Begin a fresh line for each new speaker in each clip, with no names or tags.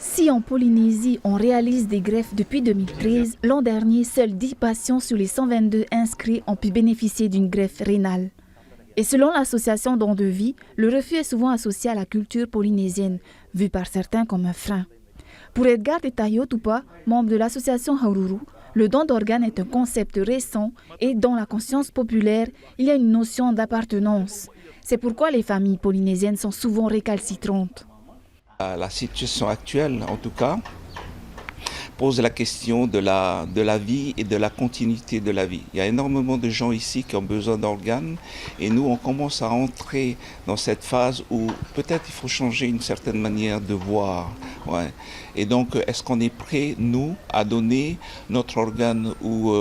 Si en Polynésie, on réalise des greffes depuis 2013, l'an dernier, seuls 10 patients sur les 122 inscrits ont pu bénéficier d'une greffe rénale. Et selon l'association Don de Vie, le refus est souvent associé à la culture polynésienne, vue par certains comme un frein. Pour Edgar Tetayo Tupa, membre de l'association Haururu, le don d'organes est un concept récent et dans la conscience populaire, il y a une notion d'appartenance. C'est pourquoi les familles polynésiennes sont souvent récalcitrantes.
La situation actuelle, en tout cas, pose la question de la vie et de la continuité de la vie. Il y a énormément de gens ici qui ont besoin d'organes et nous, on commence à entrer dans cette phase où peut-être il faut changer une certaine manière de voir. Ouais. Et donc, est-ce qu'on est prêt, nous, à donner notre organe ou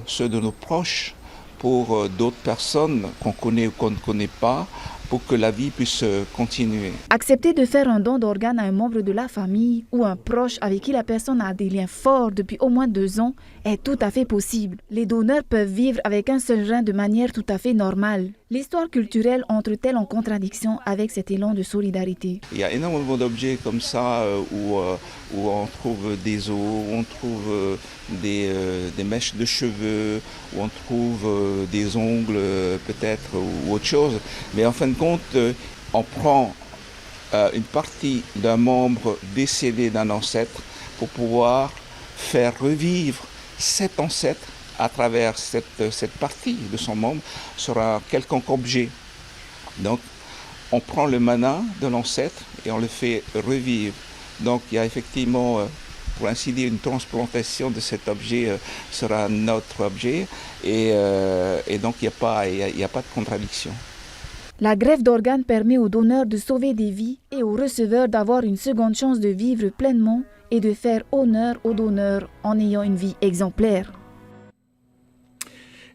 ceux de nos proches pour d'autres personnes qu'on connaît ou qu'on ne connaît pas, pour que la vie puisse continuer.
Accepter de faire un don d'organes à un membre de la famille ou un proche avec qui la personne a des liens forts depuis au moins 2 ans est tout à fait possible. Les donneurs peuvent vivre avec un seul rein de manière tout à fait normale. L'histoire culturelle entre-t-elle en contradiction avec cet élan de solidarité?
Il y a énormément d'objets comme ça où on trouve des os, où on trouve des mèches de cheveux, où on trouve des ongles peut-être ou autre chose. Mais en fin de compte, on prend une partie d'un membre décédé d'un ancêtre pour pouvoir faire revivre cet ancêtre à travers cette partie de son membre sur un quelconque objet. Donc, on prend le mana de l'ancêtre et on le fait revivre. Donc, il y a effectivement, pour ainsi dire, une transplantation de cet objet sur un autre objet et donc il n'y a pas de contradiction.
La greffe d'organes permet aux donneurs de sauver des vies et aux receveurs d'avoir une seconde chance de vivre pleinement et de faire honneur aux donneurs en ayant une vie exemplaire.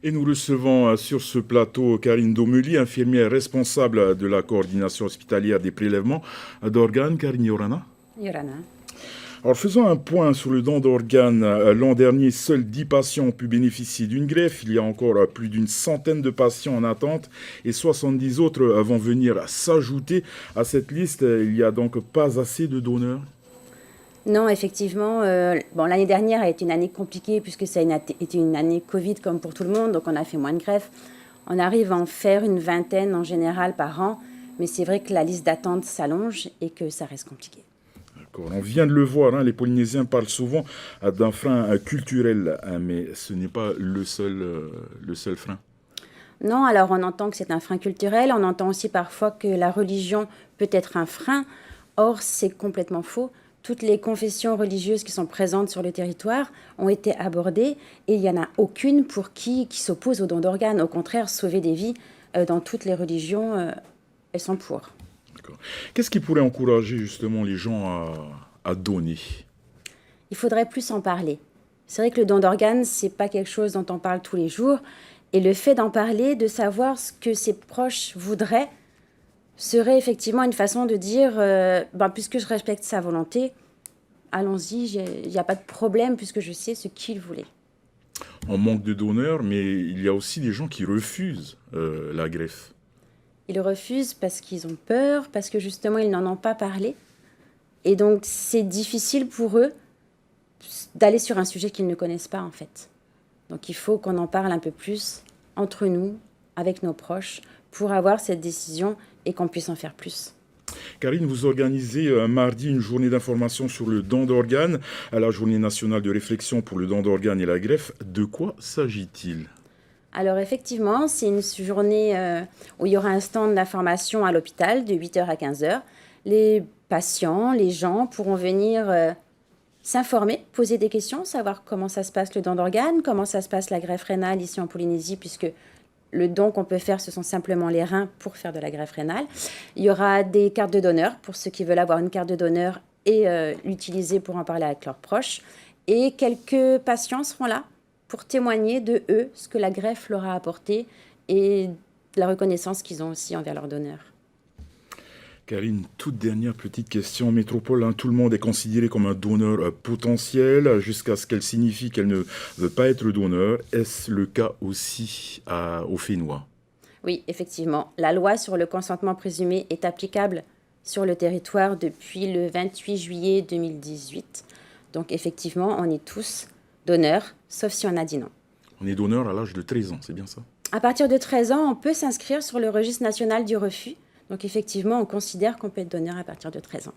Et nous recevons sur ce plateau Karine Domeli, infirmière responsable de la coordination hospitalière des prélèvements d'organes. Karine Yorana.
Yorana.
Alors faisons un point sur le don d'organes. L'an dernier, seuls 10 patients ont pu bénéficier d'une greffe. Il y a encore plus d'une centaine de patients en attente et 70 autres vont venir s'ajouter à cette liste. Il n'y a donc pas assez de donneurs.
Non, effectivement. L'année dernière a été une année compliquée puisque ça a été une année Covid comme pour tout le monde, donc on a fait moins de greffes. On arrive à en faire une vingtaine en général par an, mais c'est vrai que la liste d'attente s'allonge et que ça reste compliqué.
D'accord. On vient de le voir, les Polynésiens parlent souvent d'un frein culturel, mais ce n'est pas le seul frein.
Non, alors on entend que c'est un frein culturel, on entend aussi parfois que la religion peut être un frein. Or, c'est complètement faux. Toutes les confessions religieuses qui sont présentes sur le territoire ont été abordées et il n'y en a aucune pour qui s'oppose au don d'organes. Au contraire, sauver des vies dans toutes les religions, elles sont pour.
D'accord. Qu'est-ce qui pourrait encourager justement les gens à donner ?
Il faudrait plus en parler. C'est vrai que le don d'organes, ce n'est pas quelque chose dont on parle tous les jours. Et le fait d'en parler, de savoir ce que ses proches voudraient, serait effectivement une façon de dire puisque je respecte sa volonté, allons-y, il n'y a pas de problème puisque je sais ce qu'il voulait.
On manque de donneurs, mais il y a aussi des gens qui refusent la greffe.
Ils refusent parce qu'ils ont peur, parce que justement ils n'en ont pas parlé. Et donc c'est difficile pour eux d'aller sur un sujet qu'ils ne connaissent pas en fait. Donc il faut qu'on en parle un peu plus entre nous, avec nos proches, pour avoir cette décision et qu'on puisse en faire plus.
Karine, vous organisez mardi une journée d'information sur le don d'organes à la Journée nationale de réflexion pour le don d'organes et la greffe. De quoi s'agit-il ?
Alors effectivement, c'est une journée où il y aura un stand d'information à l'hôpital de 8h à 15h. Les patients, les gens pourront venir s'informer, poser des questions, savoir comment ça se passe le don d'organes, comment ça se passe la greffe rénale ici en Polynésie, puisque le don qu'on peut faire, ce sont simplement les reins pour faire de la greffe rénale. Il y aura des cartes de donneur pour ceux qui veulent avoir une carte de donneur et l'utiliser pour en parler avec leurs proches. Et quelques patients seront là pour témoigner de eux, ce que la greffe leur a apporté et la reconnaissance qu'ils ont aussi envers leurs donneurs.
Karine, toute dernière petite question. Métropole, tout le monde est considéré comme un donneur potentiel jusqu'à ce qu'elle signifie qu'elle ne veut pas être donneur. Est-ce le cas aussi au Fénois ?
Oui, effectivement. La loi sur le consentement présumé est applicable sur le territoire depuis le 28 juillet 2018. Donc effectivement, on est tous donneurs, sauf si on a dit non.
On est donneur à l'âge de 13 ans, c'est bien ça?
À partir de 13 ans, on peut s'inscrire sur le registre national du refus. Donc effectivement, on considère qu'on peut être donneur à partir de 13 ans.